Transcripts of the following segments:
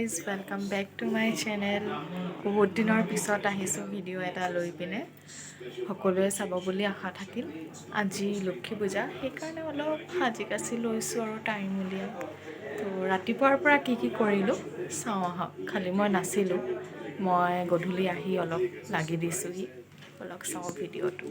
guys, welcome back to my channel. বহুত দিনৰ পিছত আহিছো ভিডিও এটা লৈ পিনে সকলোৱে চাব বুলি আশা থাকিল। আজি লক্ষ্মী পূজা সেইকাৰণে অলপ সাজি কাচি লৈছো আৰু টাইম উলিয়াই। তো ৰাতিপুৱাৰ পৰা কি কৰিলো চাও আহক। খালি মই নাছিলো, মই গধূলি আহি অলপ লাগি দিছোহি। অলপ চাও ভিডিওটো।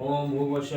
ओम भूवश